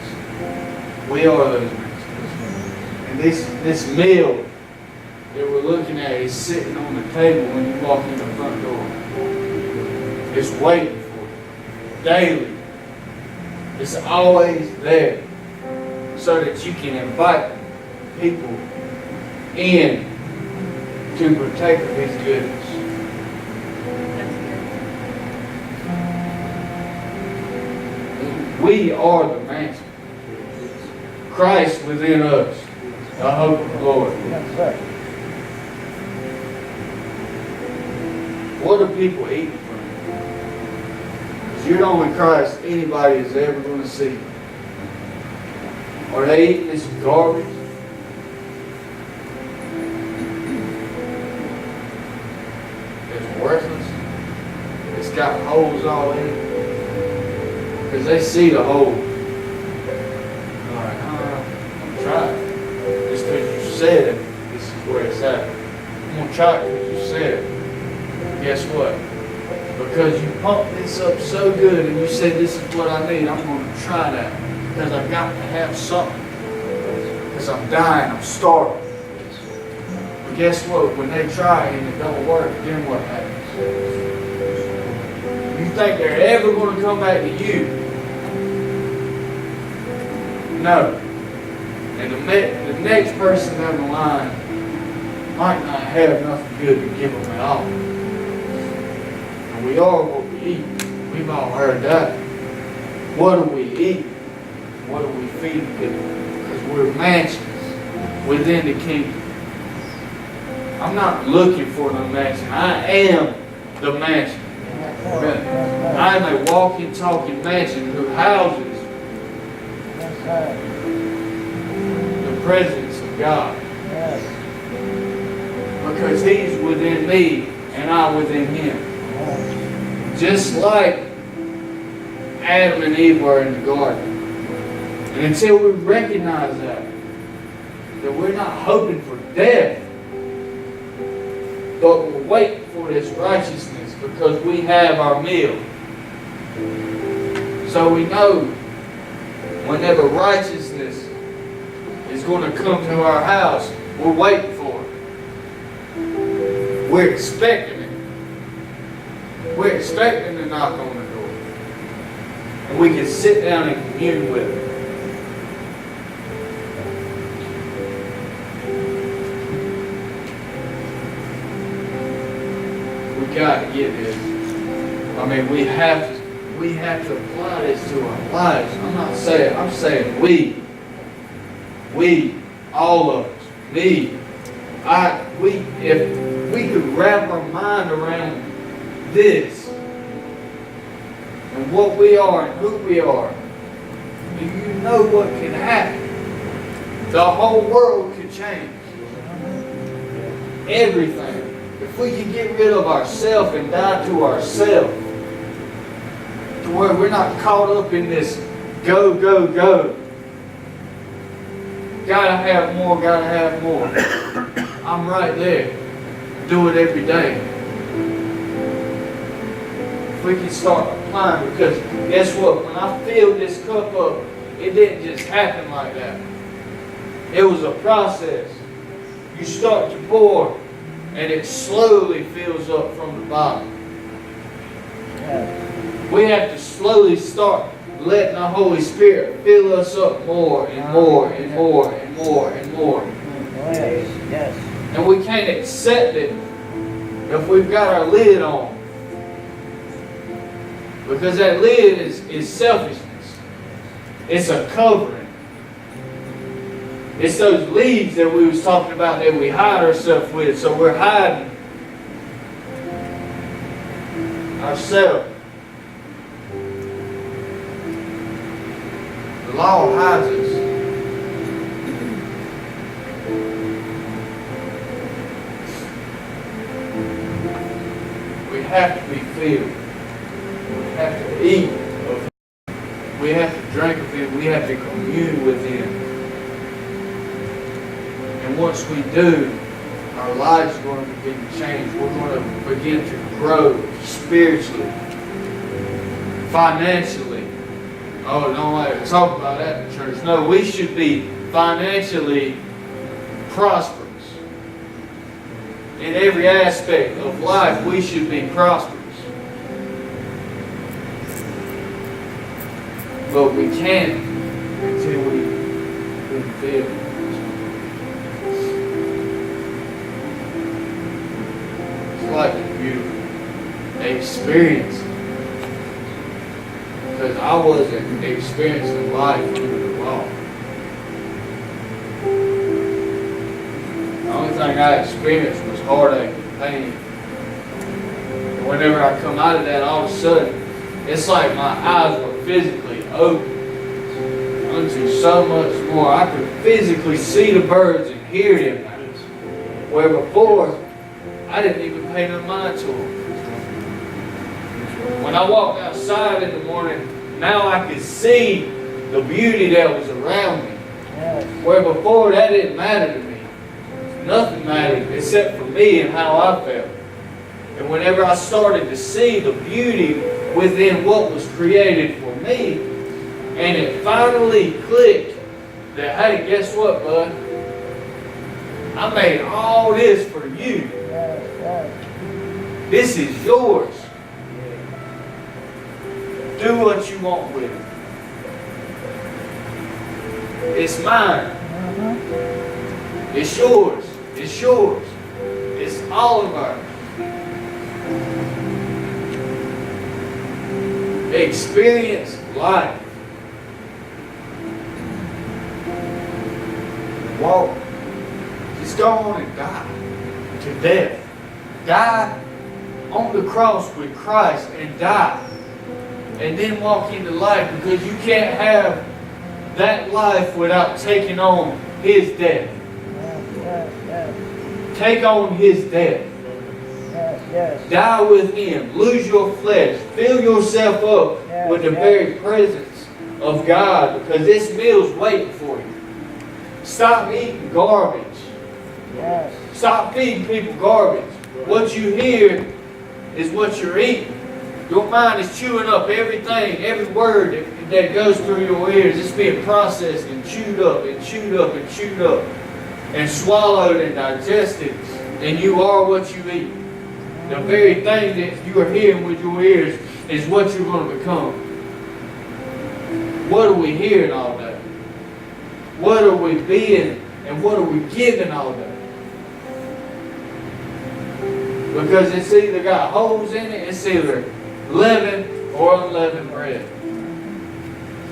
A: We are those mansions. And this meal that we're looking at is sitting on the table when you walk in the front door. It's waiting for you daily. It's always there so that you can invite people in to partake of His goodness. We are the mansion. Christ within us, the hope of glory.
B: That's right.
A: What are people eating from? Because you're the only Christ anybody is ever going to see. Are they eating this garbage? It's worthless. It's got holes all in it. Because they see the holes. They're like, I'm going to try it. Just because you said it, this is where it's at. I'm going to try it because you said it. Guess what? Because you pumped this up so good and you said this is what I need, I'm going to try that. Because I've got to have something. Because I'm dying, I'm starving. But guess what? When they try and it don't work, then what happens? You think they're ever going to come back to you? No. And the next person down the line might not have nothing good to give them at all. And we are what we eat. We've all heard that. What do we eat? What do we feed people? Because we're mansions within the kingdom. I'm not looking for the mansion. I am the mansion. I am a walking, talking mansion who houses the presence of God. Because He's within me and I within Him. Just like Adam and Eve were in the garden. And until we recognize that we're not hoping for death, but we're waiting for this righteousness because we have our meal. So we know whenever righteousness is going to come to our house, we're waiting for it. We're expecting it. We're expecting to knock on the door. And we can sit down and commune with it. We got to get this. I mean, we have to apply this to our lives. I'm saying we, all of us, me, if we could wrap our mind around this and what we are and who we are, do you know what can happen? The whole world could change. Everything. If we could get rid of ourselves and die to ourselves, to where we're not caught up in this go, go, go. Gotta have more, gotta have more. I'm right there. Do it every day. If we can start applying, because guess what? When I filled this cup up, it didn't just happen like that. It was a process. You start to pour, and it slowly fills up from the bottom. We have to slowly start letting the Holy Spirit fill us up more and more and more and more and more.
B: Yes.
A: And we can't accept it if we've got our lid on. Because that lid is selfishness. It's a covering. It's those leaves that we was talking about that we hide ourselves with. So we're hiding ourselves. The law hides us. We have to be filled. We have to eat of Him. We have to drink of Him. We have to commune with Him. And once we do, our lives are going to begin to change. We're going to begin to grow spiritually, financially, Oh, don't like to talk about that in church. No, we should be financially prosperous. In every aspect of life, we should be prosperous. But we can't until we fulfill it. It's like a beautiful experience. Because I wasn't experiencing life under the law. The only thing I experienced was heartache and pain. And whenever I come out of that, all of a sudden, it's like my eyes were physically open unto so much more. I could physically see the birds and hear them. Where before, I didn't even pay no mind to them. When I walked outside in the morning, now I could see the beauty that was around me. Where before, that didn't matter to me. Nothing mattered except for me and how I felt. And whenever I started to see the beauty within what was created for me, and it finally clicked that, hey, guess what, bud? I made all this for you. This is yours. Do what you want with it. It's mine. It's yours. It's yours. It's all of ours. Experience life. Walk. Just go on and die to death. Die on the cross with Christ and die. And then walk into life, because you can't have that life without taking on His death. Take on His death. Die with Him. Lose your flesh. Fill yourself up with the very presence of God, because this meal's waiting for you. Stop eating garbage. Stop feeding people garbage. What you hear is what you're eating. Your mind is chewing up everything, every word that goes through your ears. It's being processed and chewed up and chewed up and chewed up and swallowed and digested. And you are what you eat. The very thing that you are hearing with your ears is what you're going to become. What are we hearing all day? What are we being and what are we giving all day? Because it's either got holes in it, it's either leavened or unleavened bread.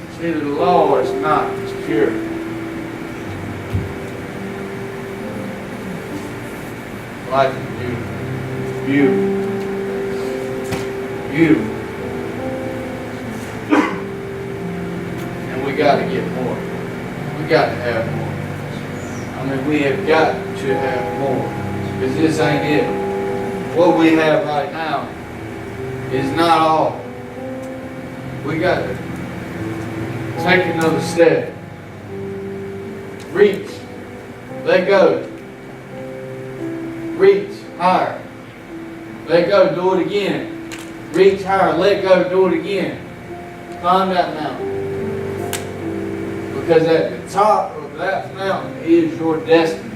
A: It's either the law or it's not. It's pure. Life is beautiful. Beautiful. Beautiful. And we got to get more. We got to have more. I mean, we have got to have more. Because this ain't it. What we have right now is not all. We got to take another step. Reach. Let go. Reach higher. Let go. Do it again. Reach higher. Let go. Do it again. Climb that mountain. Because at the top of that mountain is your destiny.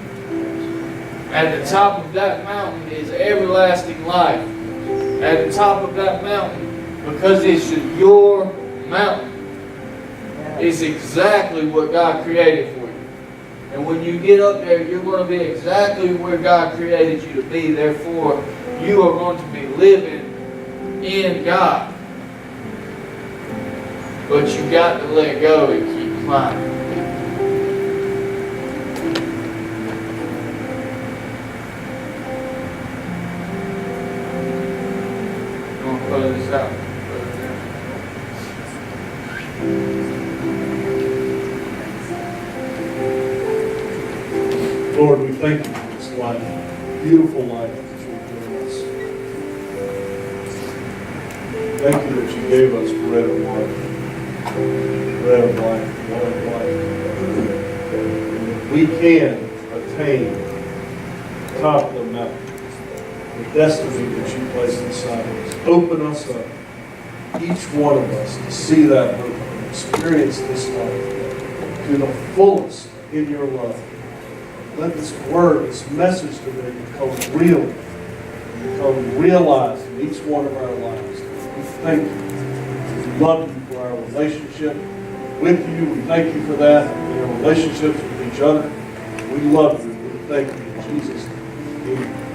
A: At the top of that mountain is everlasting life. At the top of that mountain, because it's your mountain, it's exactly what God created for you. And when you get up there, you're going to be exactly where God created you to be. Therefore, you are going to be living in God. But you got to let go and keep climbing. Close this out.
C: Lord, we thank you for this life, beautiful life that you've given us. Thank you that you gave us bread of life, bread of life, water of life. We can attain the top of the mountain, the destiny that you placed inside of us. Open us up, each one of us, to see that hope experience this life to the fullest in your love. Let this word, this message today become real, become realized in each one of our lives. We thank you. We love you for our relationship with you. We thank you for that in our relationships with each other. We love you. We thank you in Jesus' name. Amen.